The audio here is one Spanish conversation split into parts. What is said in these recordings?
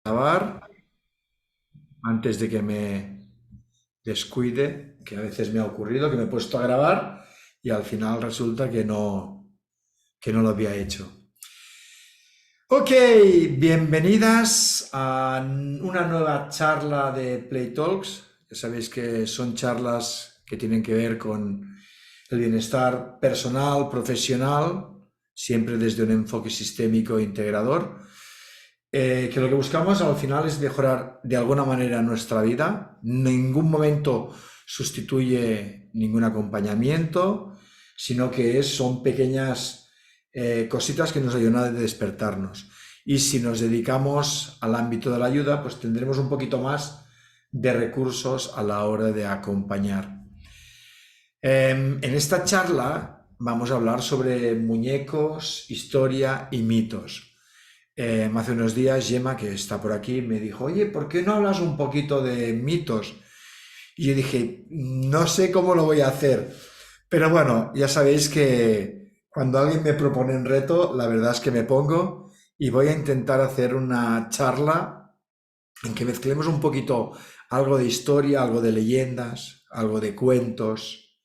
grabar antes de que me descuide, que a veces me ha ocurrido que me he puesto a grabar y al final resulta que no lo había hecho. Ok, bienvenidas a una nueva charla de Play Talks. Ya sabéis que son charlas que tienen que ver con el bienestar personal, profesional, siempre desde un enfoque sistémico e integrador. Que lo que buscamos al final es mejorar de alguna manera nuestra vida. En ningún momento sustituye ningún acompañamiento, sino que son pequeñas cositas que nos ayudan a despertarnos. Y si nos dedicamos al ámbito de la ayuda, pues tendremos un poquito más de recursos a la hora de acompañar. En esta charla vamos a hablar sobre muñecos, historia y mitos. Hace unos días Gemma, que está por aquí, me dijo, oye, ¿por qué no hablas un poquito de mitos? Y yo dije, no sé cómo lo voy a hacer, pero bueno, ya sabéis que cuando alguien me propone un reto, la verdad es que me pongo y voy a intentar hacer una charla en que mezclemos un poquito algo de historia, algo de leyendas, algo de cuentos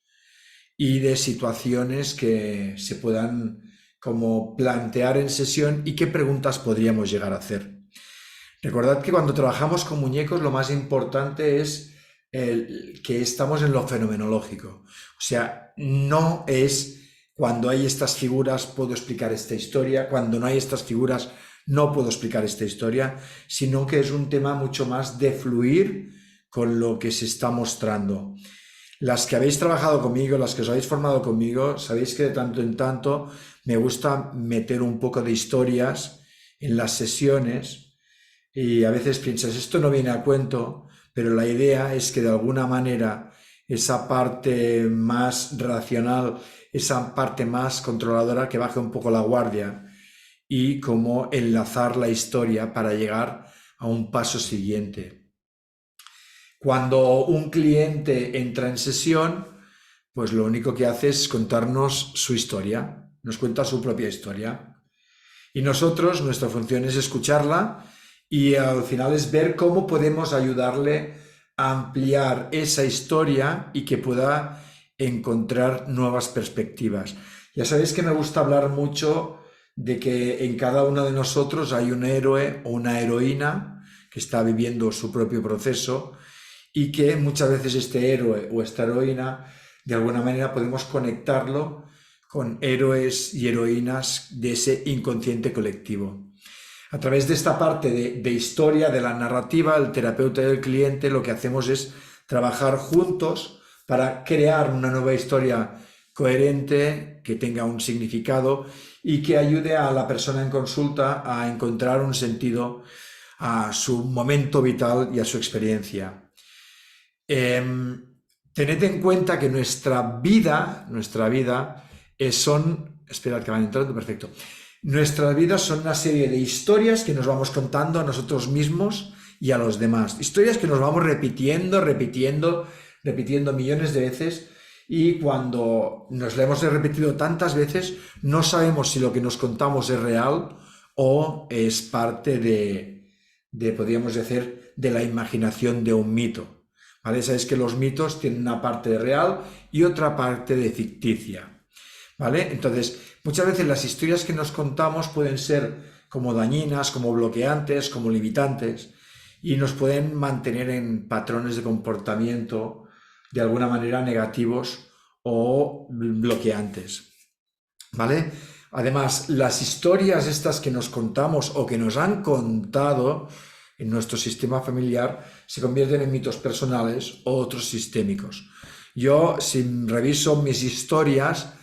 y de situaciones que se puedan como plantear en sesión y qué preguntas podríamos llegar a hacer. Recordad que cuando trabajamos con muñecos lo más importante es que estamos en lo fenomenológico. O sea, no es cuando hay estas figuras puedo explicar esta historia, cuando no hay estas figuras no puedo explicar esta historia, sino que es un tema mucho más de fluir con lo que se está mostrando. Las que habéis trabajado conmigo, las que os habéis formado conmigo, sabéis que de tanto en tanto me gusta meter un poco de historias en las sesiones y a veces piensas, esto no viene a cuento, pero la idea es que de alguna manera esa parte más racional, esa parte más controladora, que baje un poco la guardia y cómo enlazar la historia para llegar a un paso siguiente. Cuando un cliente entra en sesión, pues lo único que hace es contarnos su historia, nos cuenta su propia historia. Y nosotros, nuestra función es escucharla y al final es ver cómo podemos ayudarle a ampliar esa historia y que pueda encontrar nuevas perspectivas. Ya sabéis que me gusta hablar mucho de que en cada uno de nosotros hay un héroe o una heroína que está viviendo su propio proceso y que muchas veces este héroe o esta heroína de alguna manera podemos conectarlo con héroes y heroínas de ese inconsciente colectivo. A través de esta parte de historia, de la narrativa, el terapeuta y el cliente lo que hacemos es trabajar juntos para crear una nueva historia coherente, que tenga un significado y que ayude a la persona en consulta a encontrar un sentido a su momento vital y a su experiencia. Tened en cuenta que nuestra vida esperad que van entrando, perfecto. Nuestras vidas son una serie de historias que nos vamos contando a nosotros mismos y a los demás. Historias que nos vamos repitiendo millones de veces y cuando nos la hemos repetido tantas veces no sabemos si lo que nos contamos es real o es parte podríamos decir, de la imaginación de un mito. ¿Vale? Sabéis que los mitos tienen una parte real y otra parte de ficticia. ¿Vale? Entonces, muchas veces las historias que nos contamos pueden ser como dañinas, como bloqueantes, como limitantes y nos pueden mantener en patrones de comportamiento de alguna manera negativos o bloqueantes. ¿Vale? Además, las historias estas que nos contamos o que nos han contado en nuestro sistema familiar se convierten en mitos personales o otros sistémicos. Yo, si reviso mis historias,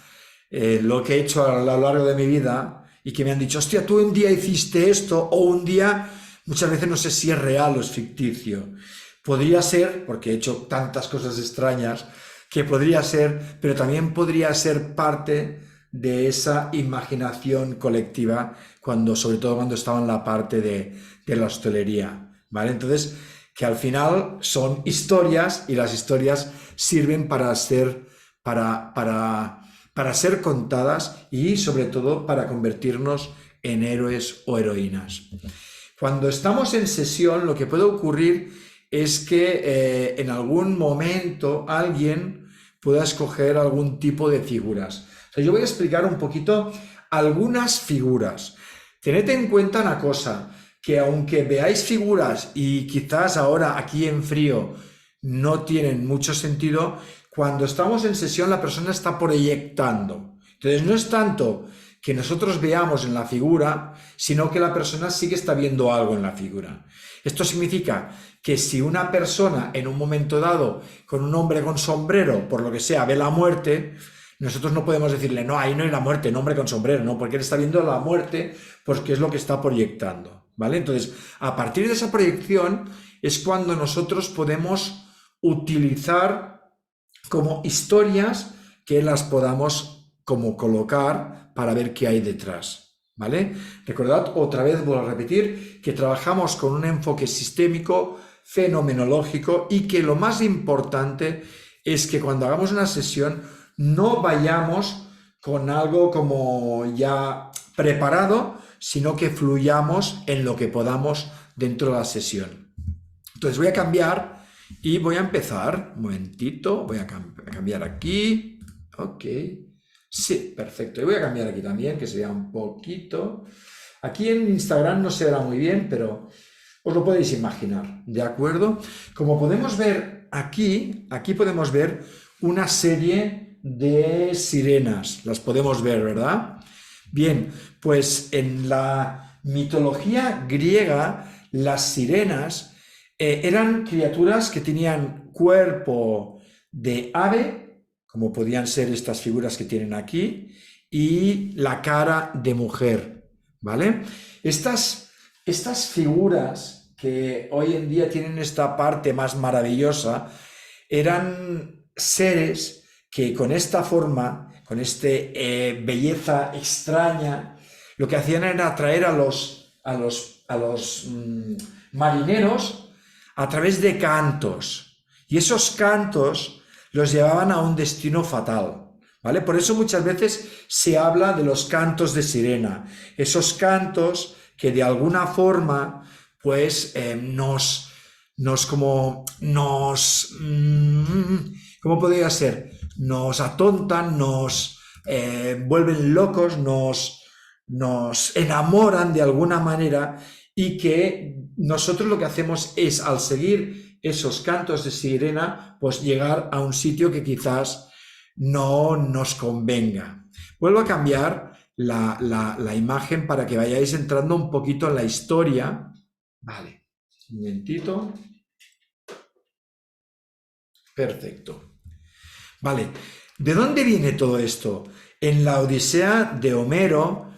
lo que he hecho a lo largo de mi vida y que me han dicho, hostia, tú un día hiciste esto o un día, muchas veces no sé si es real o es ficticio. Podría ser, porque he hecho tantas cosas extrañas, que podría ser, pero también podría ser parte de esa imaginación colectiva, sobre todo cuando estaba en la parte de la hostelería, ¿vale? Entonces, que al final son historias y las historias sirven para ser contadas y sobre todo para convertirnos en héroes o heroínas. Cuando estamos en sesión, lo que puede ocurrir es que en algún momento alguien pueda escoger algún tipo de figuras. O sea, yo voy a explicar un poquito algunas figuras. Tened en cuenta una cosa, que aunque veáis figuras y quizás ahora aquí en frío no tienen mucho sentido, cuando estamos en sesión la persona está proyectando. Entonces no es tanto que nosotros veamos en la figura, sino que la persona sí que está viendo algo en la figura. Esto significa que si una persona en un momento dado, con un hombre con sombrero, por lo que sea, ve la muerte, nosotros no podemos decirle, no, ahí no hay la muerte, un hombre con sombrero, no, porque él está viendo la muerte, porque es lo que está proyectando, ¿vale? Entonces, a partir de esa proyección es cuando nosotros podemos utilizar como historias que las podamos como colocar para ver qué hay detrás, ¿vale? Recordad, otra vez vuelvo a repetir, que trabajamos con un enfoque sistémico, fenomenológico, y que lo más importante es que cuando hagamos una sesión no vayamos con algo como ya preparado, sino que fluyamos en lo que podamos dentro de la sesión. Entonces voy a cambiar y voy a empezar. Un momentito, voy a cambiar aquí. Ok. Sí, perfecto. Y voy a cambiar aquí también, que se vea un poquito. Aquí en Instagram no se verá muy bien, pero os lo podéis imaginar, ¿de acuerdo? Como podemos ver aquí podemos ver una serie de sirenas. Las podemos ver, ¿verdad? Bien, pues en la mitología griega, las sirenas eran criaturas que tenían cuerpo de ave, como podían ser estas figuras que tienen aquí, y la cara de mujer, ¿vale? Estas figuras que hoy en día tienen esta parte más maravillosa, eran seres que con esta forma, con esta belleza extraña, lo que hacían era atraer a los marineros a través de cantos. Y esos cantos los llevaban a un destino fatal, ¿vale? Por eso muchas veces se habla de los cantos de sirena. Esos cantos que de alguna forma, pues, ¿cómo podría ser? Nos atontan, nos vuelven locos, nos enamoran de alguna manera, y que nosotros lo que hacemos es, al seguir esos cantos de sirena, pues llegar a un sitio que quizás no nos convenga. Vuelvo a cambiar la imagen para que vayáis entrando un poquito en la historia. Vale, un momentito. Perfecto. Vale, ¿de dónde viene todo esto? En la Odisea de Homero,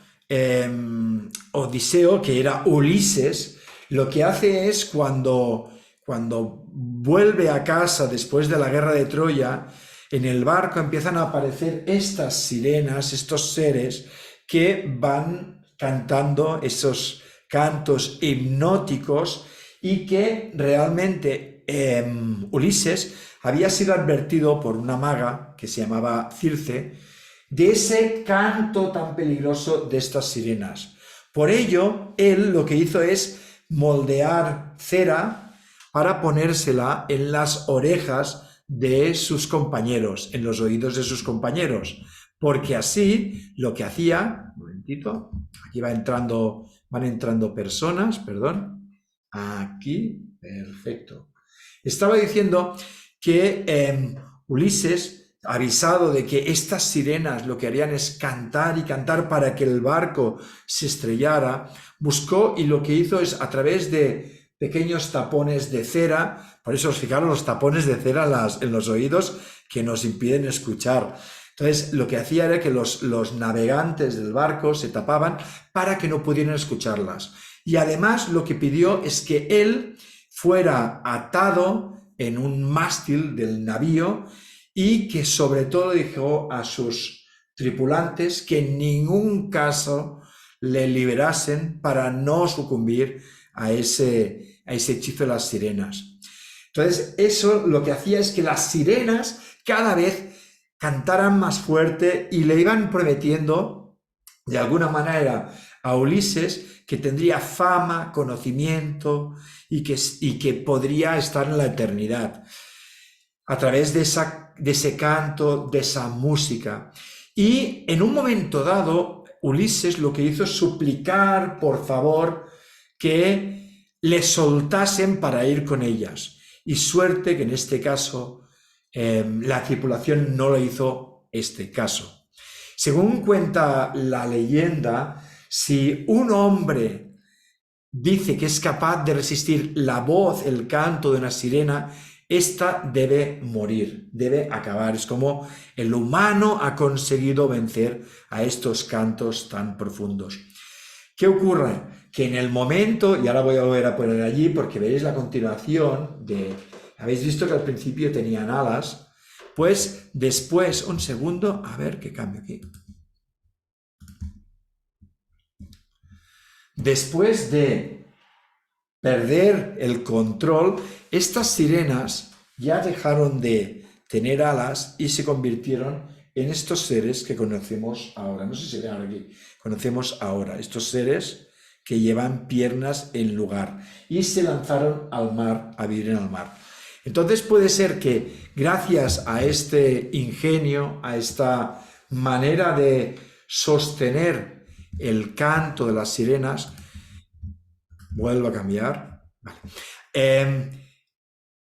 Odiseo, que era Ulises, lo que hace es cuando vuelve a casa después de la guerra de Troya, en el barco empiezan a aparecer estas sirenas, estos seres que van cantando esos cantos hipnóticos, y que realmente Ulises había sido advertido por una maga que se llamaba Circe de ese canto tan peligroso de estas sirenas. Por ello, él lo que hizo es moldear cera para ponérsela en las orejas de sus compañeros, en los oídos de sus compañeros, porque así lo que hacía, un momentito, aquí van entrando personas, perdón, aquí, perfecto. Estaba diciendo que Ulises, avisado de que estas sirenas lo que harían es cantar y cantar para que el barco se estrellara, buscó, y lo que hizo es, a través de pequeños tapones de cera, por eso os fijaron los tapones de cera en los oídos que nos impiden escuchar. Entonces, lo que hacía era que los navegantes del barco se tapaban para que no pudieran escucharlas. Y además lo que pidió es que él fuera atado en un mástil del navío, y que sobre todo dijo a sus tripulantes que en ningún caso le liberasen para no sucumbir a ese hechizo de las sirenas. Entonces, eso lo que hacía es que las sirenas cada vez cantaran más fuerte, y le iban prometiendo de alguna manera a Ulises, que tendría fama, conocimiento y que podría estar en la eternidad a través de ese canto, de esa música. Y en un momento dado, Ulises lo que hizo es suplicar, por favor, que le soltasen para ir con ellas. Y suerte que en este caso la tripulación no le hizo este caso. Según cuenta la leyenda, si un hombre dice que es capaz de resistir la voz, el canto de una sirena, esta debe morir, debe acabar. Es como el humano ha conseguido vencer a estos cantos tan profundos. ¿Qué ocurre? Que en el momento, y ahora voy a volver a poner allí porque veréis la continuación de... Habéis visto que al principio tenían alas, pues después, un segundo, a ver qué cambio aquí. Después de perder el control, estas sirenas ya dejaron de tener alas y se convirtieron en estos seres que conocemos ahora. No sé si se ven aquí. Conocemos ahora estos seres que llevan piernas en lugar y se lanzaron al mar, a vivir en el mar. Entonces puede ser que gracias a este ingenio, a esta manera de sostener el canto de las sirenas, vuelvo a cambiar. Vale.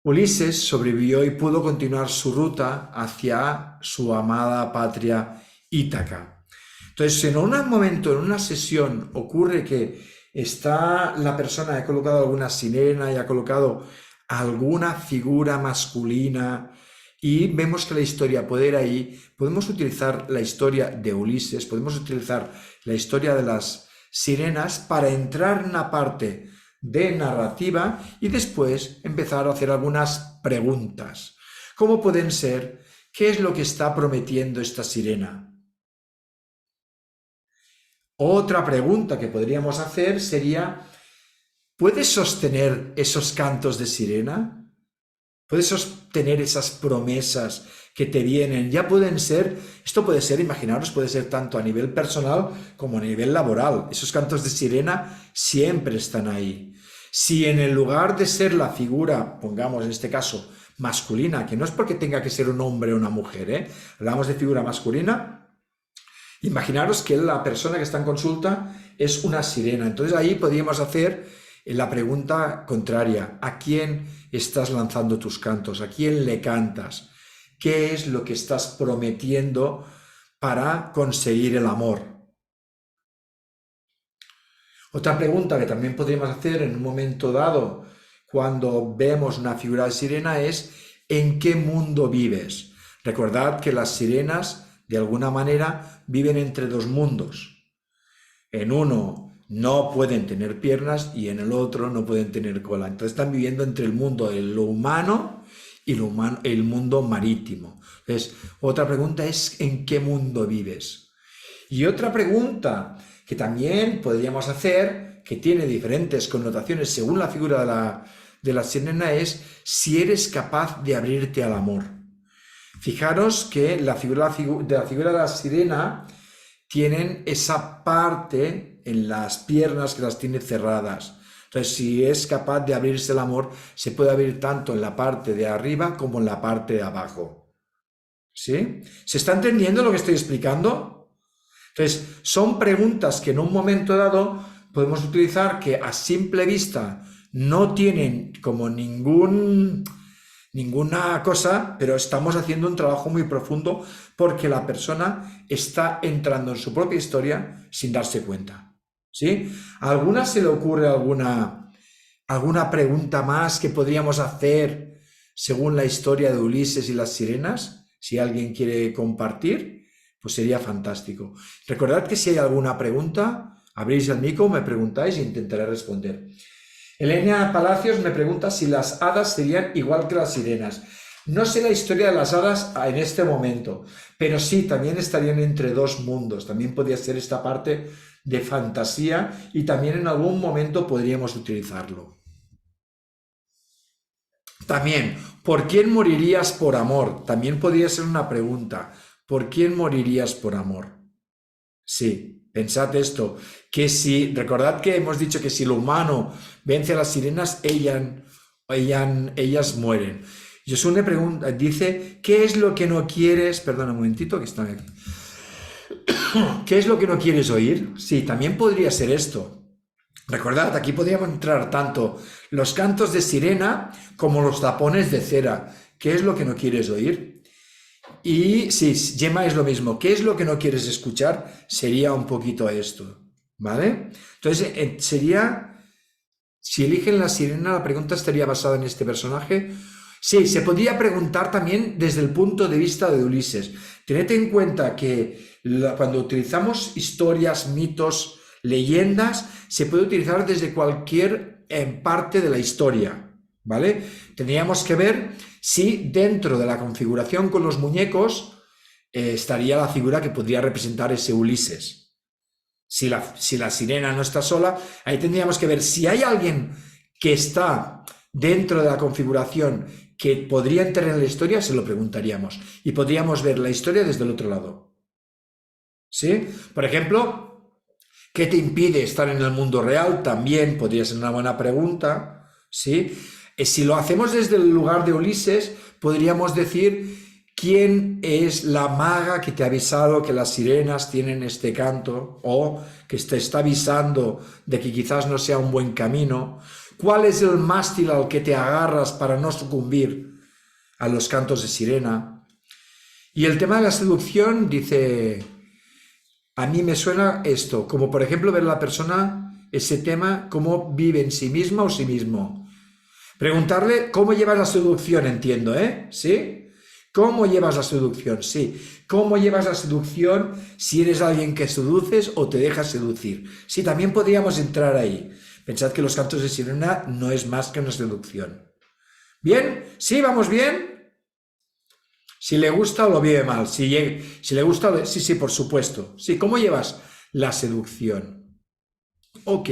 Ulises sobrevivió y pudo continuar su ruta hacia su amada patria Ítaca. Entonces, en un momento, en una sesión, ocurre que está la persona, ha colocado alguna sirena y ha colocado alguna figura masculina y vemos que la historia puede ir ahí. Podemos utilizar la historia de Ulises, podemos utilizar la historia de las sirenas para entrar en una parte de narrativa y después empezar a hacer algunas preguntas. ¿Cómo pueden ser? ¿Qué es lo que está prometiendo esta sirena? Otra pregunta que podríamos hacer sería, ¿puedes sostener esos cantos de sirena? ¿Puedes sostener esas promesas que te vienen? Ya pueden ser, esto puede ser, imaginaros, puede ser tanto a nivel personal como a nivel laboral. Esos cantos de sirena siempre están ahí. Si en el lugar de ser la figura, pongamos en este caso, masculina, que no es porque tenga que ser un hombre o una mujer, hablamos de figura masculina, imaginaros que la persona que está en consulta es una sirena. Entonces ahí podríamos hacer la pregunta contraria. ¿A quién estás lanzando tus cantos? ¿A quién le cantas? ¿Qué es lo que estás prometiendo para conseguir el amor? Otra pregunta que también podríamos hacer en un momento dado cuando vemos una figura de sirena es ¿en qué mundo vives? Recordad que las sirenas de alguna manera viven entre dos mundos. En uno no pueden tener piernas y en el otro no pueden tener cola. Entonces están viviendo entre el mundo de lo humano y el mundo marítimo. Entonces, otra pregunta es ¿en qué mundo vives? Y otra pregunta que también podríamos hacer, que tiene diferentes connotaciones según la figura de la sirena, es si eres capaz de abrirte al amor. Fijaros que la figura de la sirena tienen esa parte en las piernas que las tiene cerradas. Entonces, si es capaz de abrirse el amor, se puede abrir tanto en la parte de arriba como en la parte de abajo. ¿Sí? ¿Se está entendiendo lo que estoy explicando? Entonces, son preguntas que en un momento dado podemos utilizar que a simple vista no tienen como ninguna cosa, pero estamos haciendo un trabajo muy profundo porque la persona está entrando en su propia historia sin darse cuenta. ¿Sí? ¿A alguna se le ocurre alguna pregunta más que podríamos hacer según la historia de Ulises y las sirenas? Si alguien quiere compartir, pues sería fantástico. Recordad que si hay alguna pregunta, abrís el micro, me preguntáis e intentaré responder. Elena Palacios me pregunta si las hadas serían igual que las sirenas. No sé la historia de las hadas en este momento, pero sí, también estarían entre dos mundos. También podría ser esta parte de fantasía y también en algún momento podríamos utilizarlo. También, ¿por quién morirías por amor? También podría ser una pregunta. ¿Por quién morirías por amor? Sí. Pensad esto, que si, recordad que hemos dicho que si lo humano vence a las sirenas, ellas mueren. Yosune pregunta, dice, ¿qué es lo que no quieres? Perdona un momentito, que están aquí. ¿Qué es lo que no quieres oír? Sí, también podría ser esto. Recordad, aquí podríamos entrar tanto los cantos de sirena como los tapones de cera. ¿Qué es lo que no quieres oír? Y sí, Gemma es lo mismo. ¿Qué es lo que no quieres escuchar? Sería un poquito esto, ¿vale? Entonces, sería, si eligen la sirena, la pregunta estaría basada en este personaje. Sí, se podría preguntar también desde el punto de vista de Ulises. Tened en cuenta que cuando utilizamos historias, mitos, leyendas, se puede utilizar desde cualquier parte de la historia, ¿vale? Tendríamos que ver si dentro de la configuración con los muñecos estaría la figura que podría representar ese Ulises. Si la sirena no está sola, ahí tendríamos que ver si hay alguien que está dentro de la configuración que podría entrar en la historia, se lo preguntaríamos. Y podríamos ver la historia desde el otro lado. ¿Sí? Por ejemplo, ¿qué te impide estar en el mundo real? También podría ser una buena pregunta. ¿Sí? Si lo hacemos desde el lugar de Ulises, podríamos decir, ¿quién es la maga que te ha avisado que las sirenas tienen este canto? O que te está avisando de que quizás no sea un buen camino. ¿Cuál es el mástil al que te agarras para no sucumbir a los cantos de sirena? Y el tema de la seducción, dice, a mí me suena esto, como por ejemplo ver a la persona, ese tema, cómo vive en sí misma o sí mismo. Preguntarle cómo llevas la seducción, entiendo, ¿eh? ¿Sí? ¿Cómo llevas la seducción? Sí. ¿Cómo llevas la seducción si eres alguien que seduces o te dejas seducir? Sí, también podríamos entrar ahí. Pensad que los cantos de sirena no es más que una seducción. ¿Bien? ¿Sí? ¿Vamos bien? Si le gusta o lo vive mal. Si le gusta, sí, por supuesto. Sí, ¿cómo llevas la seducción? Ok.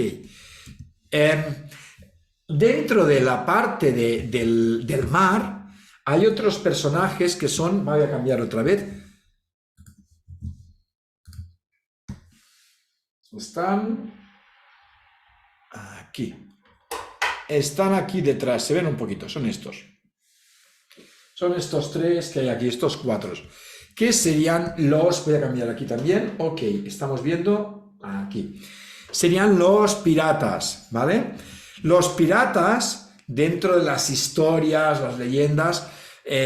Dentro de la parte del mar hay otros personajes que son... Voy a cambiar otra vez. Están aquí. Están aquí detrás. Se ven un poquito. Son estos. Son estos tres que hay aquí, estos cuatro. ¿Qué serían los... Voy a cambiar aquí también. Ok, estamos viendo aquí. Serían los piratas, ¿vale? Los piratas, dentro de las historias, las leyendas,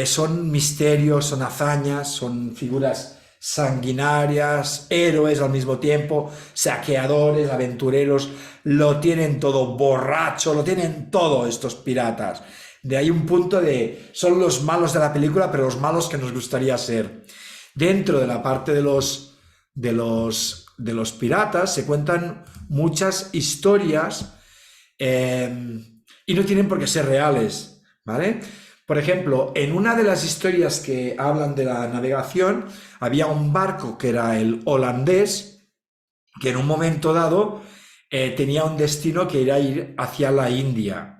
son misterios, son hazañas, son figuras sanguinarias, héroes al mismo tiempo, saqueadores, aventureros, lo tienen todo, borracho, lo tienen todo estos piratas. De ahí un punto de, son los malos de la película, pero los malos que nos gustaría ser. Dentro de la parte de los piratas se cuentan muchas historias y no tienen por qué ser reales, ¿vale? Por ejemplo, en una de las historias que hablan de la navegación, había un barco que era el holandés, que en un momento dado tenía un destino que era ir hacia la India.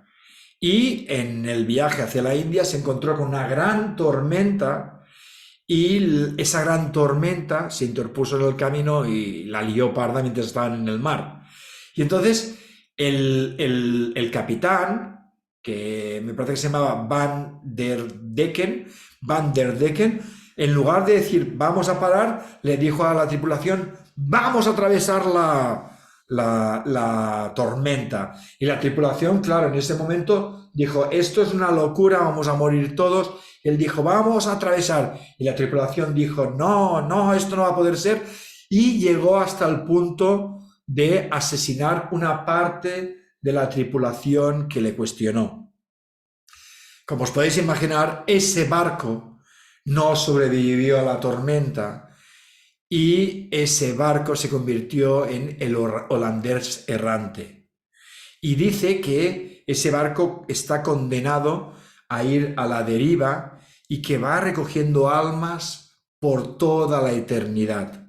Y en el viaje hacia la India se encontró con una gran tormenta y esa gran tormenta se interpuso en el camino y la lió parda mientras estaban en el mar. Y entonces el capitán, que me parece que se llamaba Van der Decken, en lugar de decir vamos a parar, le dijo a la tripulación vamos a atravesar la tormenta. Y la tripulación, claro, en ese momento dijo esto es una locura, vamos a morir todos. Él dijo vamos a atravesar y la tripulación dijo no, esto no va a poder ser, y llegó hasta el punto de asesinar una parte de la tripulación que le cuestionó. Como os podéis imaginar, ese barco no sobrevivió a la tormenta y ese barco se convirtió en el holandés errante. Y dice que ese barco está condenado a ir a la deriva y que va recogiendo almas por toda la eternidad.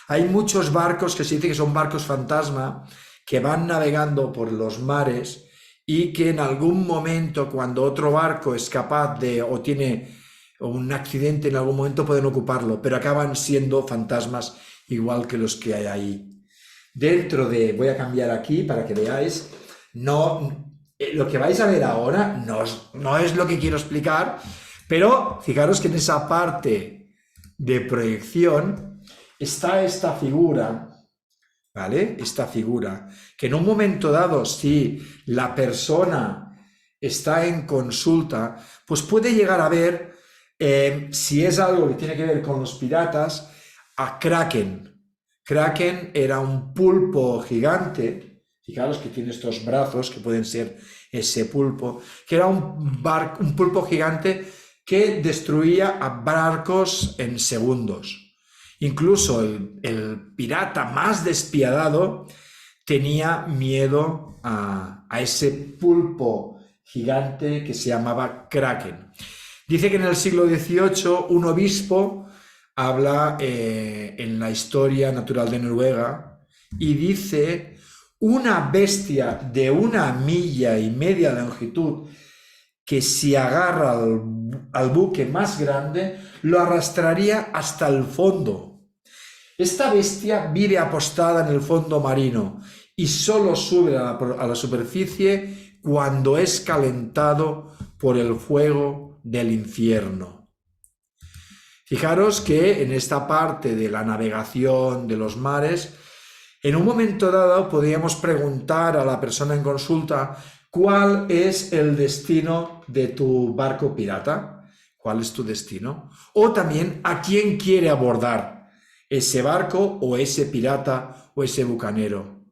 Hay muchos barcos que se dice que son barcos fantasma que van navegando por los mares y que en algún momento, cuando otro barco es capaz de o tiene un accidente, en algún momento pueden ocuparlo, pero acaban siendo fantasmas igual que los que hay ahí. dentro de, voy a cambiar aquí para que veáis, no, lo que vais a ver ahora no es lo que quiero explicar, pero fijaros que en esa parte de proyección está esta figura, ¿vale? Esta figura, que en un momento dado, si la persona está en consulta, pues puede llegar a ver, si es algo que tiene que ver con los piratas, a Kraken. Kraken era un pulpo gigante, fijaros que tiene estos brazos que pueden ser ese pulpo, que era un pulpo gigante que destruía a barcos en segundos. Incluso el pirata más despiadado tenía miedo a ese pulpo gigante que se llamaba Kraken. Dice que en el siglo XVIII un obispo habla en la historia natural de Noruega y dice: una bestia de 1,5 millas de longitud que si agarra al buque más grande lo arrastraría hasta el fondo. Esta bestia vive apostada en el fondo marino y solo sube a la superficie cuando es calentado por el fuego del infierno. Fijaros que en esta parte de la navegación de los mares, en un momento dado podríamos preguntar a la persona en consulta: ¿cuál es el destino de tu barco pirata? ¿Cuál es tu destino? O también, ¿a quién quiere abordar ese barco o ese pirata o ese bucanero?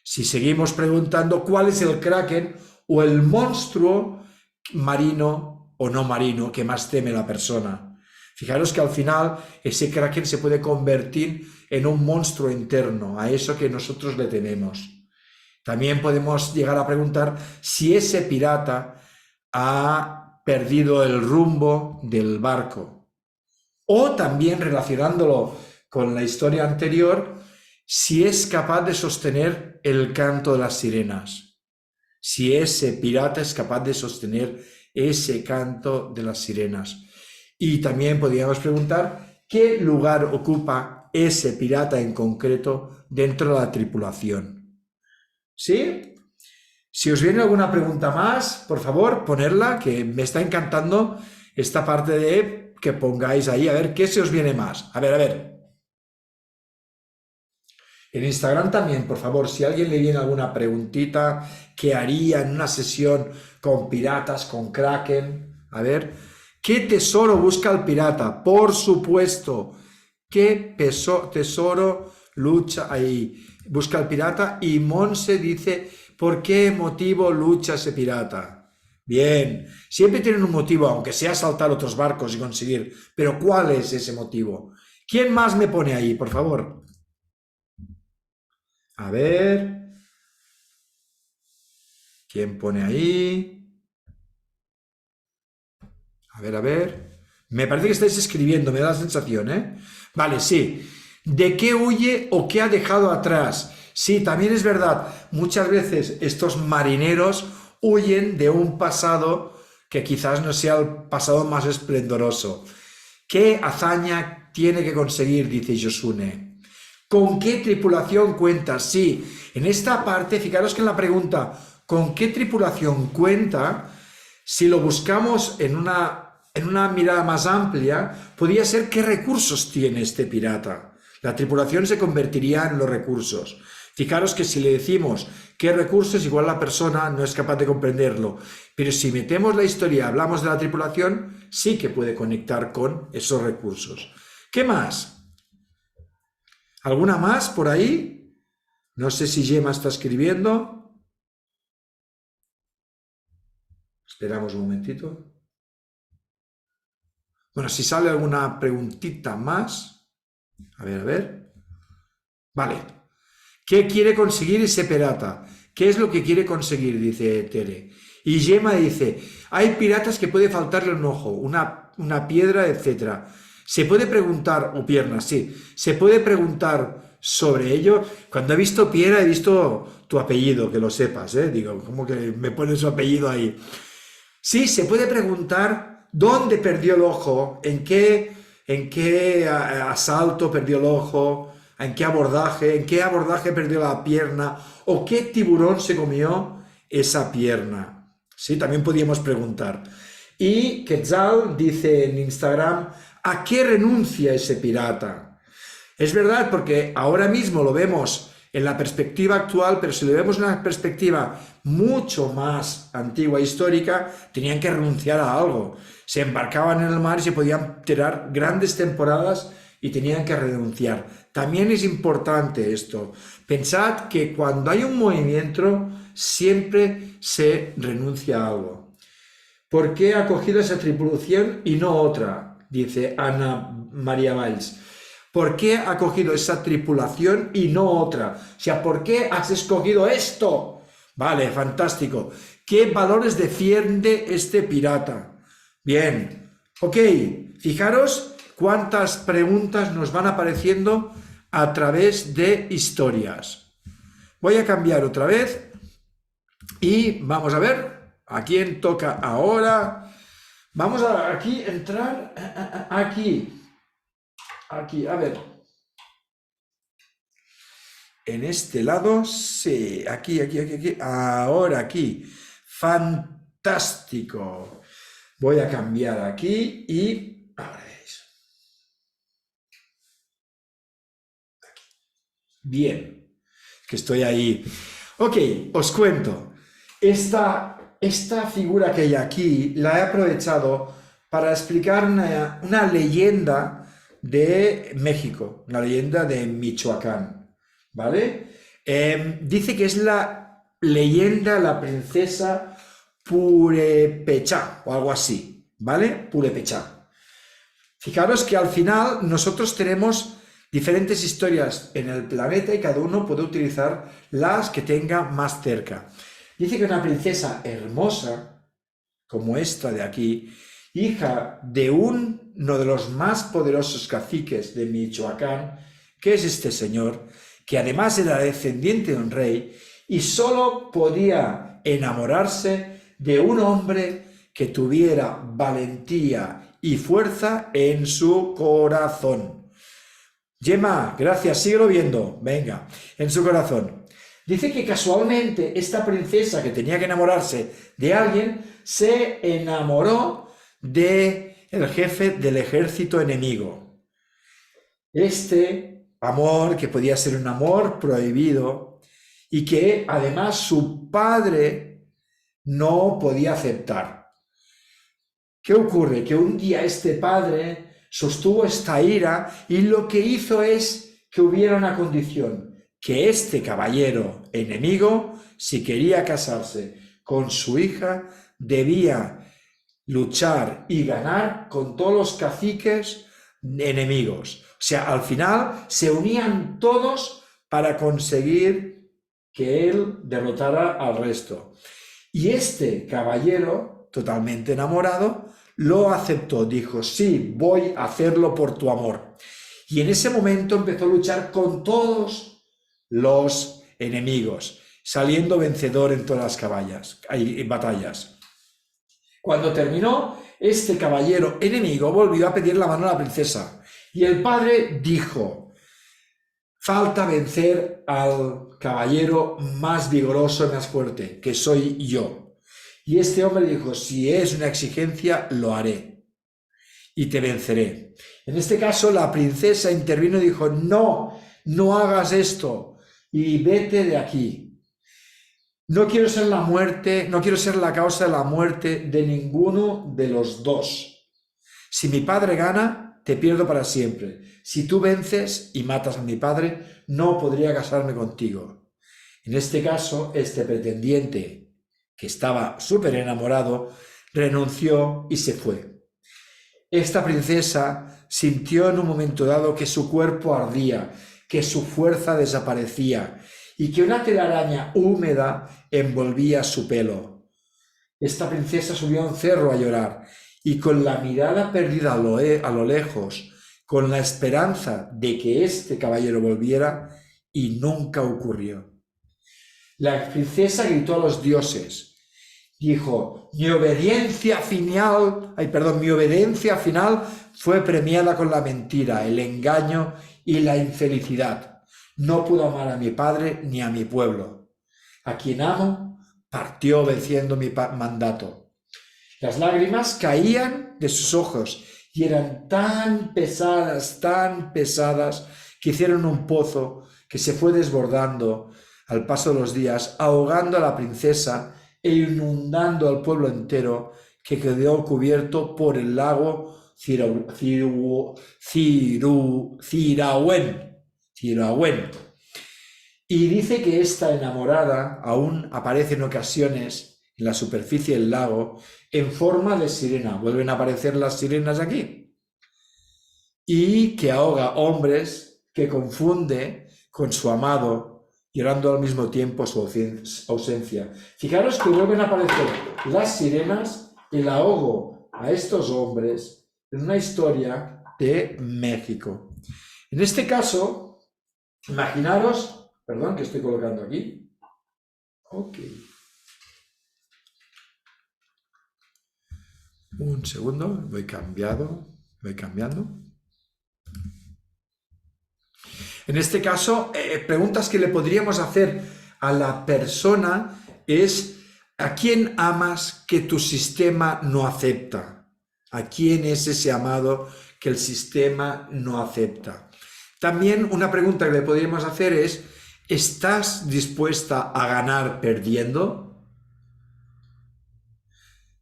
Si seguimos preguntando cuál es el kraken o el monstruo marino o no marino que más teme la persona. Fijaros que al final ese kraken se puede convertir en un monstruo interno, a eso que nosotros le tememos. También podemos llegar a preguntar si ese pirata ha perdido el rumbo del barco. O también, relacionándolo con la historia anterior, si es capaz de sostener el canto de las sirenas. Si ese pirata es capaz de sostener ese canto de las sirenas. Y también podríamos preguntar qué lugar ocupa ese pirata en concreto dentro de la tripulación. ¿Sí? Si os viene alguna pregunta más, por favor, ponerla, que me está encantando esta parte de que pongáis ahí, a ver qué se os viene más. A ver. En Instagram también, por favor, si a alguien le viene alguna preguntita, ¿qué haría en una sesión con piratas, con Kraken? A ver, ¿qué tesoro busca el pirata? Por supuesto, ¿qué tesoro lucha ahí? Busca el pirata. Y Monse dice: ¿por qué motivo lucha ese pirata? Bien, siempre tienen un motivo, aunque sea saltar otros barcos y conseguir. Pero ¿cuál es ese motivo? ¿Quién más me pone ahí, por favor? A ver. ¿Quién pone ahí? A ver. Me parece que estáis escribiendo, me da la sensación, ¿eh? Vale, sí. ¿De qué huye o qué ha dejado atrás? Sí, también es verdad. Muchas veces estos marineros huyen de un pasado que quizás no sea el pasado más esplendoroso. ¿Qué hazaña tiene que conseguir? Dice Yosune. ¿Con qué tripulación cuenta? Sí, en esta parte, fijaros que en la pregunta ¿con qué tripulación cuenta? Si lo buscamos en una mirada más amplia, podría ser qué recursos tiene este pirata. La tripulación se convertiría en los recursos. Fijaros que si le decimos qué recursos, igual la persona no es capaz de comprenderlo. Pero si metemos la historia, hablamos de la tripulación, sí que puede conectar con esos recursos. ¿Qué más? ¿Alguna más por ahí? No sé si Gemma está escribiendo. Esperamos un momentito. Bueno, si sale alguna preguntita más. A ver. Vale. ¿Qué quiere conseguir ese pirata? ¿Qué es lo que quiere conseguir? Dice Tere. Y Gemma dice: hay piratas que puede faltarle un ojo, una piedra, etc. Se puede preguntar, o piernas, sí. Se puede preguntar sobre ello. Cuando he visto piedra, he visto tu apellido, que lo sepas, ¿eh? Digo, ¿cómo que me pone su apellido ahí? Sí, se puede preguntar dónde perdió el ojo, en qué asalto perdió el ojo. en qué abordaje perdió la pierna o qué tiburón se comió esa pierna. Sí, también podíamos preguntar. Y Quetzal dice en Instagram, ¿a qué renuncia ese pirata? Es verdad, porque ahora mismo lo vemos en la perspectiva actual, pero si lo vemos en una perspectiva mucho más antigua e histórica, tenían que renunciar a algo. Se embarcaban en el mar y se podían tirar grandes temporadas y tenían que renunciar. También es importante esto. Pensad que cuando hay un movimiento, siempre se renuncia a algo. ¿Por qué ha cogido esa tripulación y no otra? Dice Ana María Valls. ¿Por qué ha cogido esa tripulación y no otra? O sea, ¿por qué has escogido esto? Vale, fantástico. ¿Qué valores defiende este pirata? Bien, ok, fijaros cuántas preguntas nos van apareciendo a través de historias. Voy a cambiar otra vez y vamos a ver a quién toca ahora. Vamos a aquí entrar, aquí, a ver. En este lado, sí, aquí, ahora aquí. Fantástico. Voy a cambiar aquí y ahora veis. Aquí. Bien, que estoy ahí. Ok, os cuento. Esta figura que hay aquí la he aprovechado para explicar una leyenda de México, una leyenda de Michoacán, ¿vale? Dice que es la leyenda de la princesa Purépechá o algo así, ¿vale? Purépechá. Fijaros que al final nosotros tenemos diferentes historias en el planeta y cada uno puede utilizar las que tenga más cerca. Dice que una princesa hermosa, como esta de aquí, hija de uno de los más poderosos caciques de Michoacán, que es este señor, que además era descendiente de un rey, y solo podía enamorarse de un hombre que tuviera valentía y fuerza en su corazón. Gemma, gracias, síguelo viendo, venga, en su corazón. Dice que casualmente esta princesa que tenía que enamorarse de alguien se enamoró del jefe del ejército enemigo. Este amor, que podía ser un amor prohibido y que además su padre no podía aceptar. ¿Qué ocurre? Que un día este padre sostuvo esta ira y lo que hizo es que hubiera una condición, que este caballero enemigo, si quería casarse con su hija, debía luchar y ganar con todos los caciques enemigos. O sea, al final se unían todos para conseguir que él derrotara al resto. Y este caballero, totalmente enamorado, lo aceptó, dijo, sí, voy a hacerlo por tu amor. Y en ese momento empezó a luchar con todos los enemigos, saliendo vencedor en todas las batallas. Cuando terminó, este caballero enemigo volvió a pedir la mano a la princesa. Y el padre dijo, falta vencer al caballero más vigoroso y más fuerte, que soy yo. Y este hombre dijo, si es una exigencia, lo haré y te venceré. En este caso, la princesa intervino y dijo, no, no hagas esto y vete de aquí. No quiero ser la muerte, no quiero ser la causa de la muerte de ninguno de los dos. Si mi padre gana, te pierdo para siempre. Si tú vences y matas a mi padre, no podría casarme contigo. En este caso, este pretendiente, que estaba súper enamorado, renunció y se fue. Esta princesa sintió en un momento dado que su cuerpo ardía, que su fuerza desaparecía y que una telaraña húmeda envolvía su pelo. Esta princesa subió a un cerro a llorar y con la mirada perdida a lo lejos, con la esperanza de que este caballero volviera, y nunca ocurrió. La princesa gritó a los dioses. Dijo, mi obediencia final fue premiada con la mentira, el engaño y la infelicidad. No puedo amar a mi padre ni a mi pueblo. A quien amo, partió obedeciendo mi mandato. Las lágrimas caían de sus ojos y eran tan pesadas, que hicieron un pozo que se fue desbordando al paso de los días, ahogando a la princesa e inundando al pueblo entero, que quedó cubierto por el lago Cirahuén. Y dice que esta enamorada aún aparece en ocasiones en la superficie del lago en forma de sirena. Vuelven a aparecer las sirenas aquí. Y que ahoga hombres, que confunde con su amado, llorando al mismo tiempo su ausencia. Fijaros que vuelven a aparecer las sirenas, el ahogo a estos hombres en una historia de México. En este caso, imaginaros, perdón, que estoy colocando aquí. Ok. Un segundo, voy cambiando. En este caso, preguntas que le podríamos hacer a la persona es: ¿a quién amas que tu sistema no acepta? ¿A quién es ese amado que el sistema no acepta? También una pregunta que le podríamos hacer es: ¿estás dispuesta a ganar perdiendo?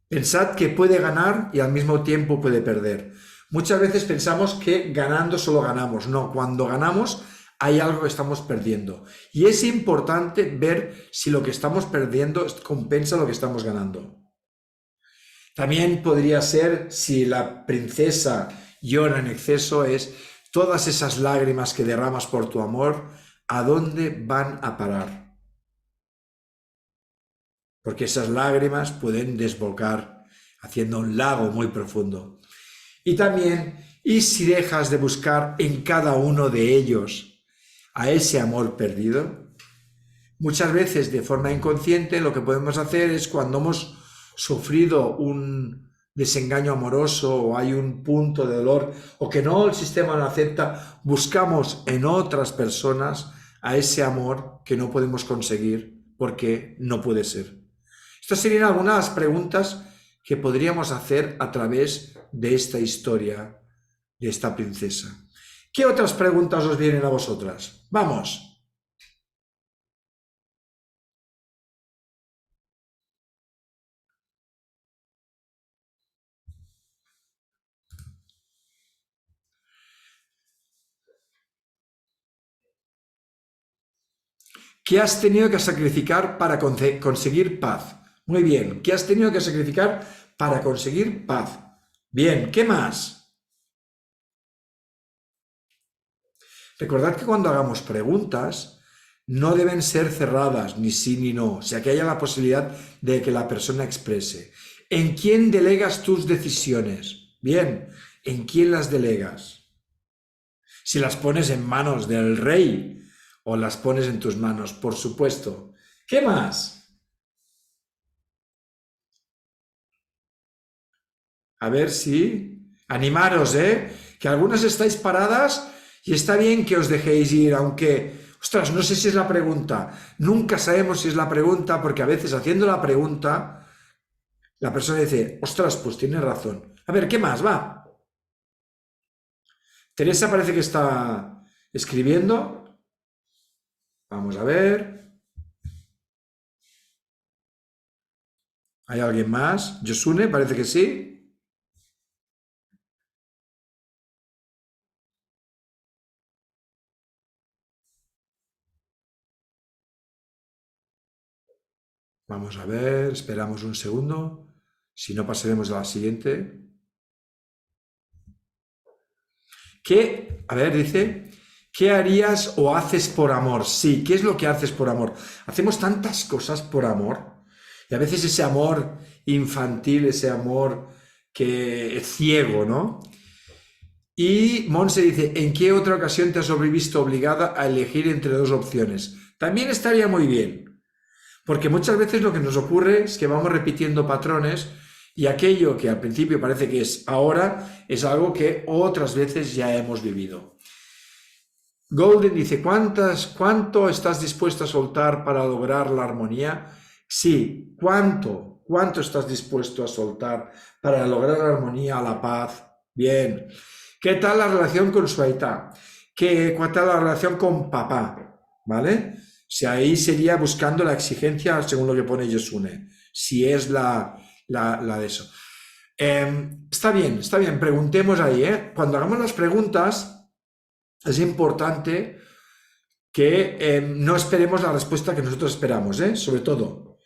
Pensad que puede ganar y al mismo tiempo puede perder. Muchas veces pensamos que ganando solo ganamos. No, cuando ganamos hay algo que estamos perdiendo. Y es importante ver si lo que estamos perdiendo compensa lo que estamos ganando. También podría ser, si la princesa llora en exceso, es todas esas lágrimas que derramas por tu amor, ¿a dónde van a parar? Porque esas lágrimas pueden desbocar haciendo un lago muy profundo. Y también, ¿y si dejas de buscar en cada uno de ellos a ese amor perdido? Muchas veces, de forma inconsciente, lo que podemos hacer es, cuando hemos sufrido un desengaño amoroso o hay un punto de dolor o que no, el sistema no acepta, buscamos en otras personas a ese amor que no podemos conseguir porque no puede ser. Estas serían algunas preguntas que podríamos hacer a través de esta historia de esta princesa. ¿Qué otras preguntas os vienen a vosotras? ¡Vamos! ¿Qué has tenido que sacrificar para conseguir paz? Muy bien. ¿Qué has tenido que sacrificar para conseguir paz? Bien. ¿Qué más? Recordad que cuando hagamos preguntas no deben ser cerradas, ni sí ni no, o sea, que haya la posibilidad de que la persona exprese. ¿En quién delegas tus decisiones? Bien. ¿En quién las delegas? Si las pones en manos del rey o las pones en tus manos, por supuesto. ¿Qué más? A ver si... Animaros, ¿eh? Que algunas estáis paradas y está bien que os dejéis ir, aunque... Ostras, no sé si es la pregunta. Nunca sabemos si es la pregunta, porque a veces haciendo la pregunta, la persona dice: ostras, pues tiene razón. A ver, ¿qué más? Va. Teresa parece que está escribiendo. Vamos a ver. ¿Hay alguien más? Yosune, parece que sí. Vamos a ver, esperamos un segundo. Si no, pasaremos a la siguiente. ¿Qué? A ver, dice, ¿qué harías o haces por amor? Sí, ¿qué es lo que haces por amor? Hacemos tantas cosas por amor. Y a veces ese amor infantil, ese amor que es ciego, ¿no? Y Monse dice: ¿en qué otra ocasión te has visto obligada a elegir entre dos opciones? También estaría muy bien, porque muchas veces lo que nos ocurre es que vamos repitiendo patrones y aquello que al principio parece que es ahora es algo que otras veces ya hemos vivido. Golden dice, ¿cuánto estás dispuesto a soltar para lograr la armonía? Sí, ¿cuánto estás dispuesto a soltar para lograr la armonía, la paz? Bien. ¿Qué tal la relación con su aita? ¿Cuál tal la relación con papá? ¿Vale? Si ahí sería buscando la exigencia según lo que pone Yosune. Si es la de eso. Está bien, preguntemos ahí, ¿eh? Cuando hagamos las preguntas, es importante que no esperemos la respuesta que nosotros esperamos, ¿eh? Sobre todo,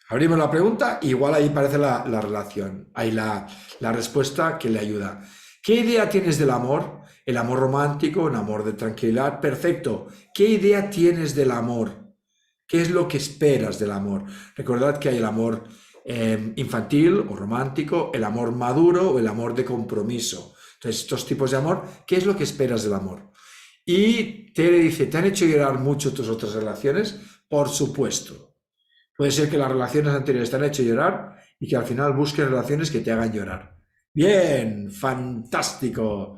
abrimos la pregunta y igual ahí aparece la relación, ahí la respuesta que le ayuda. ¿Qué idea tienes del amor? El amor romántico, un amor de tranquilidad, perfecto. ¿Qué idea tienes del amor? ¿Qué es lo que esperas del amor? Recordad que hay el amor infantil o romántico, el amor maduro o el amor de compromiso. Entonces, estos tipos de amor, ¿qué es lo que esperas del amor? Y Tere dice, ¿te han hecho llorar mucho tus otras relaciones? Por supuesto. Puede ser que las relaciones anteriores te han hecho llorar y que al final busques relaciones que te hagan llorar. Bien, fantástico.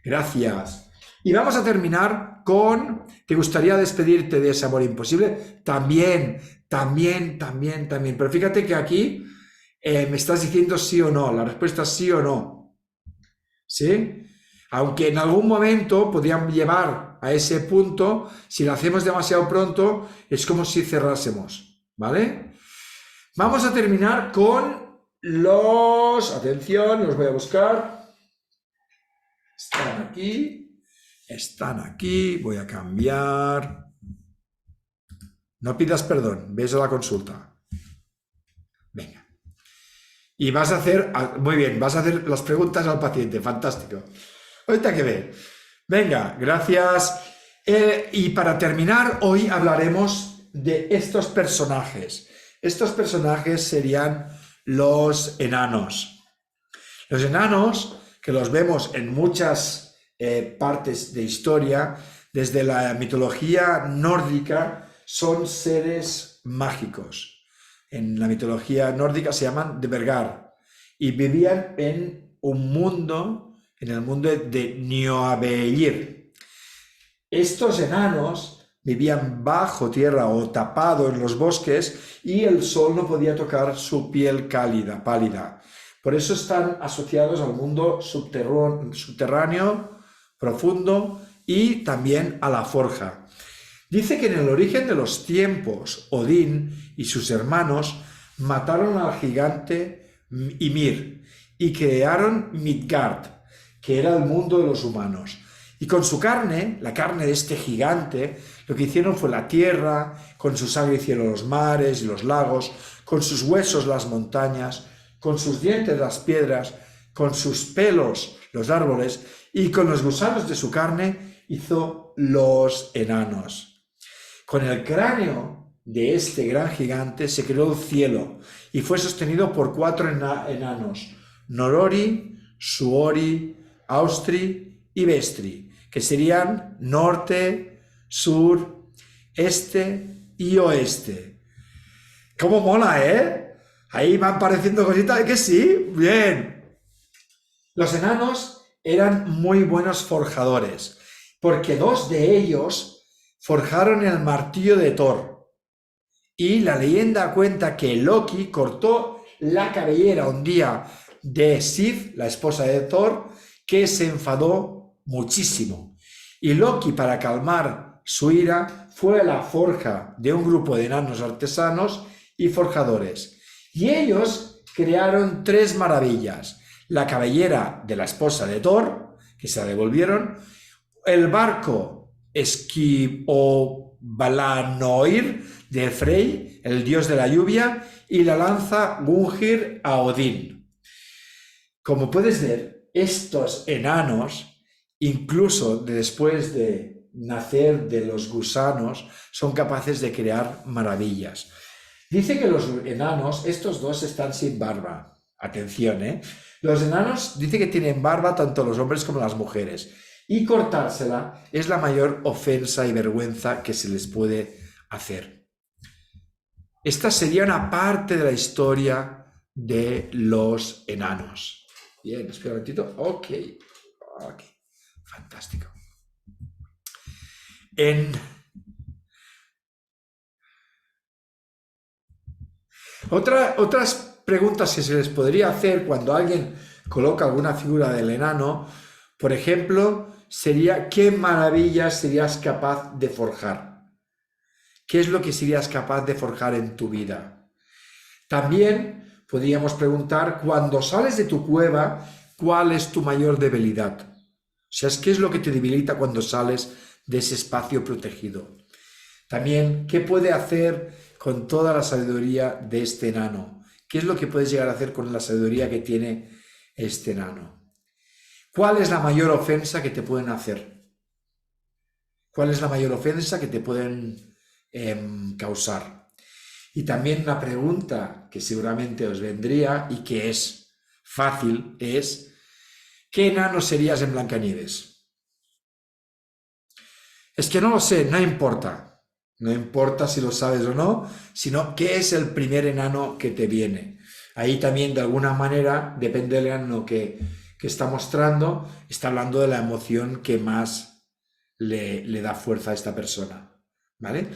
Gracias. Y vamos a terminar con, ¿te gustaría despedirte de ese amor imposible? También. Pero fíjate que aquí me estás diciendo sí o no. La respuesta es sí o no. ¿Sí? Aunque en algún momento podrían llevar a ese punto, si lo hacemos demasiado pronto, es como si cerrásemos, ¿vale? Vamos a terminar con atención, los voy a buscar. Están aquí, voy a cambiar. No pidas perdón, ves a la consulta. Venga. Y vas a hacer, muy bien, vas a hacer las preguntas al paciente, fantástico. Ahorita que ve. Venga, gracias. Y para terminar, hoy hablaremos de estos personajes. Estos personajes serían los enanos. Los enanos, que los vemos en muchas partes de historia, desde la mitología nórdica, son seres mágicos. En la mitología nórdica se llaman Dvergar y vivían en un mundo, en el mundo de Njoavegir. Estos enanos vivían bajo tierra o tapado en los bosques y el sol no podía tocar su piel cálida, pálida. Por eso están asociados al mundo subterráneo, profundo y también a la forja. Dice que en el origen de los tiempos, Odín y sus hermanos mataron al gigante Ymir y crearon Midgard, que era el mundo de los humanos. Y con su carne, la carne de este gigante, lo que hicieron fue la tierra, con su sangre hicieron los mares y los lagos, con sus huesos las montañas, con sus dientes las piedras, con sus pelos los árboles, y con los gusanos de su carne hizo los enanos. Con el cráneo de este gran gigante se creó el cielo y fue sostenido por 4 enanos, Nolori, Suori, Austri y Vestri, que serían norte, sur, este y oeste. ¿Cómo mola, eh? Ahí van apareciendo cositas de que sí, bien. Los enanos eran muy buenos forjadores, porque 2 de ellos forjaron el martillo de Thor. Y la leyenda cuenta que Loki cortó la cabellera un día de Sif, la esposa de Thor, que se enfadó muchísimo. Y Loki, para calmar su ira, fue a la forja de un grupo de enanos artesanos y forjadores. Y ellos crearon 3 maravillas. La cabellera de la esposa de Thor, que se la devolvieron, el barco Balanoir de Frey, el dios de la lluvia, y la lanza Gungnir a Odín. Como puedes ver, estos enanos, incluso después de nacer de los gusanos, son capaces de crear maravillas. Dice que los enanos, estos 2 están sin barba. Atención, ¿eh? Los enanos dice que tienen barba tanto los hombres como las mujeres. Y cortársela es la mayor ofensa y vergüenza que se les puede hacer. Esta sería una parte de la historia de los enanos. Bien, espera un momentito. Ok. Fantástico. En otras preguntas que se les podría hacer cuando alguien coloca alguna figura del enano, por ejemplo, sería ¿qué maravillas serías capaz de forjar? ¿Qué es lo que serías capaz de forjar en tu vida? También podríamos preguntar, cuando sales de tu cueva, ¿cuál es tu mayor debilidad? O sea, ¿qué es lo que te debilita cuando sales de ese espacio protegido? También, ¿qué puede hacer con toda la sabiduría de este enano? ¿Qué es lo que puedes llegar a hacer con la sabiduría que tiene este enano? ¿Cuál es la mayor ofensa que te pueden hacer? ¿Cuál es la mayor ofensa que te pueden causar? Y también una pregunta que seguramente os vendría y que es fácil es ¿qué enano serías en Blancanieves? Es que no lo sé, no importa. No importa si lo sabes o no, sino qué es el primer enano que te viene. Ahí también de alguna manera, depende del enano que está mostrando, está hablando de la emoción que más le da fuerza a esta persona. ¿Vale?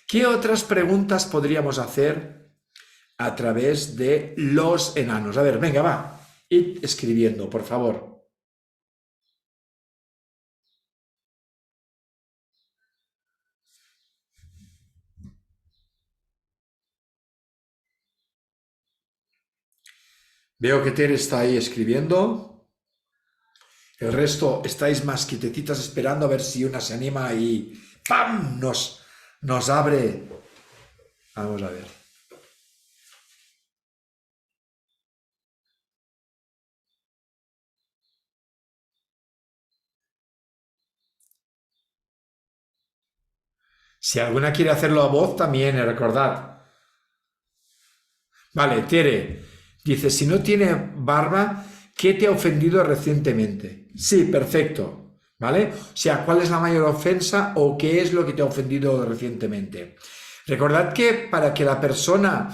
¿Qué otras preguntas podríamos hacer a través de los enanos? A ver, venga, va, id escribiendo, por favor. Veo que Tere está ahí escribiendo. El resto estáis más quietecitas esperando a ver si una se anima y ¡pam! Nos abre. Vamos a ver. Si alguna quiere hacerlo a voz, también, recordad. Vale, Tere dice, si no tiene barba, ¿qué te ha ofendido recientemente? Sí, perfecto. ¿Vale? O sea, ¿cuál es la mayor ofensa o qué es lo que te ha ofendido recientemente? Recordad que para que la persona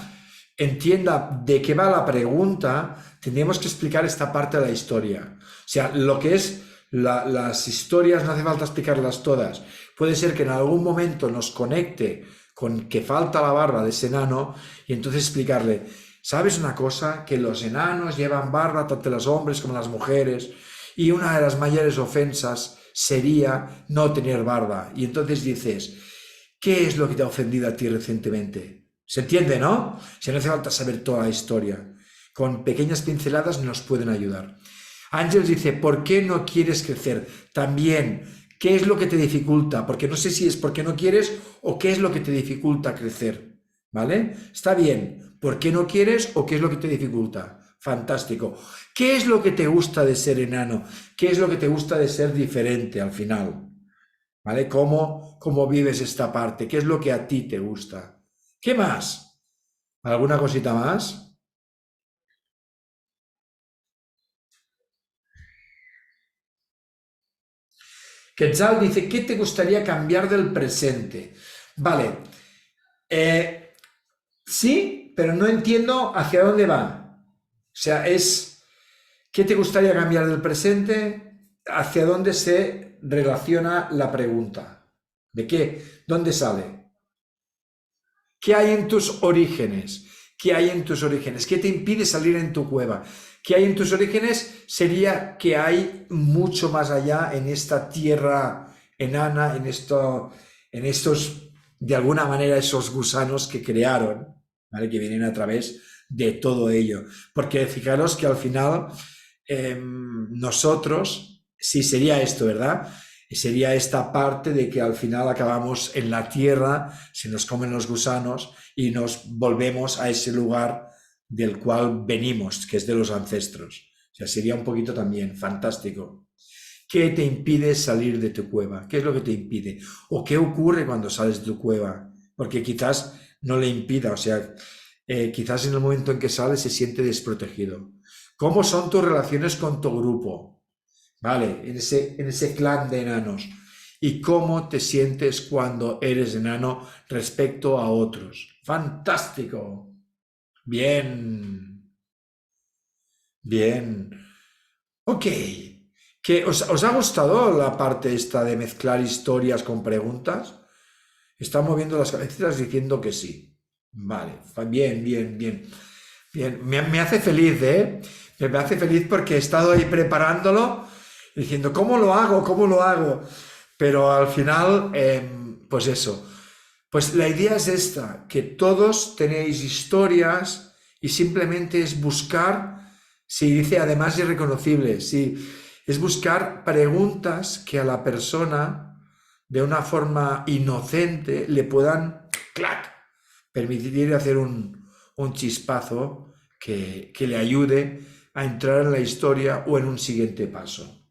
entienda de qué va la pregunta, tenemos que explicar esta parte de la historia. O sea, lo que es las historias no hace falta explicarlas todas. Puede ser que en algún momento nos conecte con que falta la barba de ese enano y entonces explicarle, ¿sabes una cosa? Que los enanos llevan barba tanto los hombres como las mujeres y una de las mayores ofensas sería no tener barba. Y entonces dices, ¿qué es lo que te ha ofendido a ti recientemente? ¿Se entiende, no? Si no hace falta saber toda la historia. Con pequeñas pinceladas nos pueden ayudar. Ángel dice, ¿por qué no quieres crecer? También, ¿qué es lo que te dificulta? Porque no sé si es porque no quieres o qué es lo que te dificulta crecer. ¿Vale? Está bien. ¿Por qué no quieres o qué es lo que te dificulta? Fantástico. ¿Qué es lo que te gusta de ser enano? ¿Qué es lo que te gusta de ser diferente al final? ¿Vale? ¿Cómo vives esta parte? ¿Qué es lo que a ti te gusta? ¿Qué más? ¿Alguna cosita más? Quetzal dice, ¿qué te gustaría cambiar del presente? Vale, eh, sí, pero no entiendo hacia dónde va. O sea, ¿qué te gustaría cambiar del presente? ¿Hacia dónde se relaciona la pregunta? ¿De qué? ¿Dónde sale? ¿Qué hay en tus orígenes? ¿Qué hay en tus orígenes? ¿Qué te impide salir en tu cueva? ¿Qué hay en tus orígenes? Sería que hay mucho más allá en esta tierra enana, en estos, de alguna manera, esos gusanos que crearon, ¿vale? Que vienen a través de todo ello. Porque fijaros que al final nosotros, sí sería esto, ¿verdad? Sería esta parte de que al final acabamos en la tierra, se nos comen los gusanos y nos volvemos a ese lugar del cual venimos, que es de los ancestros. O sea, sería un poquito también fantástico. ¿Qué te impide salir de tu cueva? ¿Qué es lo que te impide? ¿O qué ocurre cuando sales de tu cueva? Porque quizás no le impida, o sea, quizás en el momento en que sale se siente desprotegido. ¿Cómo son tus relaciones con tu grupo? ¿Vale? En ese clan de enanos. ¿Y cómo te sientes cuando eres enano respecto a otros? Fantástico. Bien, bien. Ok. ¿Os ha gustado la parte esta de mezclar historias con preguntas? Están moviendo las cabecitas diciendo que sí. Vale, bien, bien, bien. Bien, me hace feliz, ¿eh? Me hace feliz porque he estado ahí preparándolo, diciendo, ¿cómo lo hago? ¿Cómo lo hago? Pero al final, pues eso. Pues la idea es esta, que todos tenéis historias y simplemente es buscar, si dice además irreconocibles, sí, es buscar preguntas que a la persona de una forma inocente le puedan, ¡clac!, permitir hacer un chispazo que le ayude a entrar en la historia o en un siguiente paso.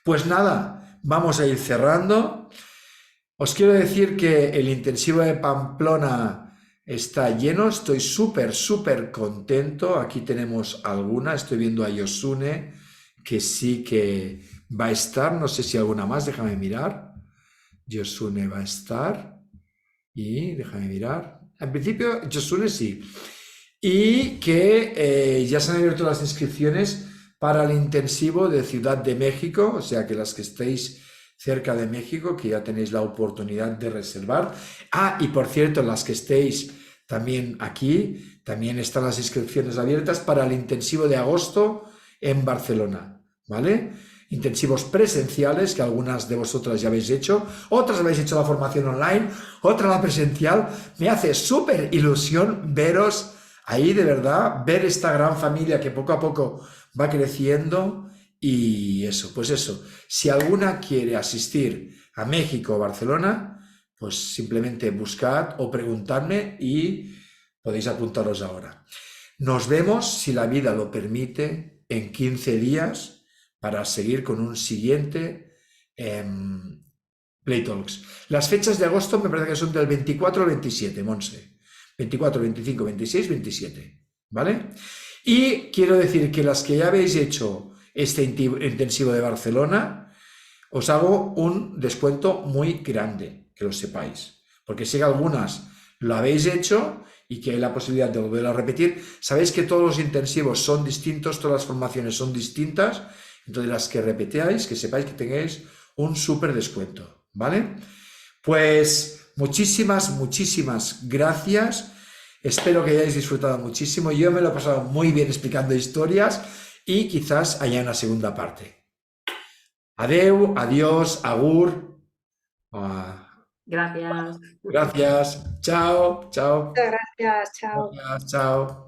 Pues nada, vamos a ir cerrando. Os quiero decir que el intensivo de Pamplona está lleno, estoy súper, súper contento. Aquí tenemos alguna, estoy viendo a Yosune, que sí que va a estar, no sé si alguna más, déjame mirar. Yosune va a estar y déjame mirar. En principio, Yosune sí. Y que ya se han abierto las inscripciones para el intensivo de Ciudad de México, o sea que las que estéis cerca de México, que ya tenéis la oportunidad de reservar. Ah, y por cierto, las que estéis también aquí, también están las inscripciones abiertas para el intensivo de agosto en Barcelona, ¿vale? Intensivos presenciales, que algunas de vosotras ya habéis hecho, otras habéis hecho la formación online, otra la presencial. Me hace súper ilusión veros ahí, de verdad, ver esta gran familia que poco a poco va creciendo. Y eso, pues eso, si alguna quiere asistir a México o Barcelona, pues simplemente buscad o preguntadme y podéis apuntaros ahora. Nos vemos, si la vida lo permite, en 15 días para seguir con un siguiente Play Talks. Las fechas de agosto me parece que son del 24 al 27, Monse. 24, 25, 26, 27, ¿vale? Y quiero decir que las que ya habéis hecho este intensivo de Barcelona, os hago un descuento muy grande, que lo sepáis. Porque sé que algunas lo habéis hecho y que hay la posibilidad de volver a repetir. Sabéis que todos los intensivos son distintos, todas las formaciones son distintas. Entonces, las que repetáis, que sepáis que tengáis un súper descuento, ¿vale? Pues muchísimas, muchísimas gracias. Espero que hayáis disfrutado muchísimo. Yo me lo he pasado muy bien explicando historias y quizás haya una segunda parte. Adeu, adiós, agur. Gracias. Gracias. Chao, chao. Muchas gracias, chao. Gracias, chao.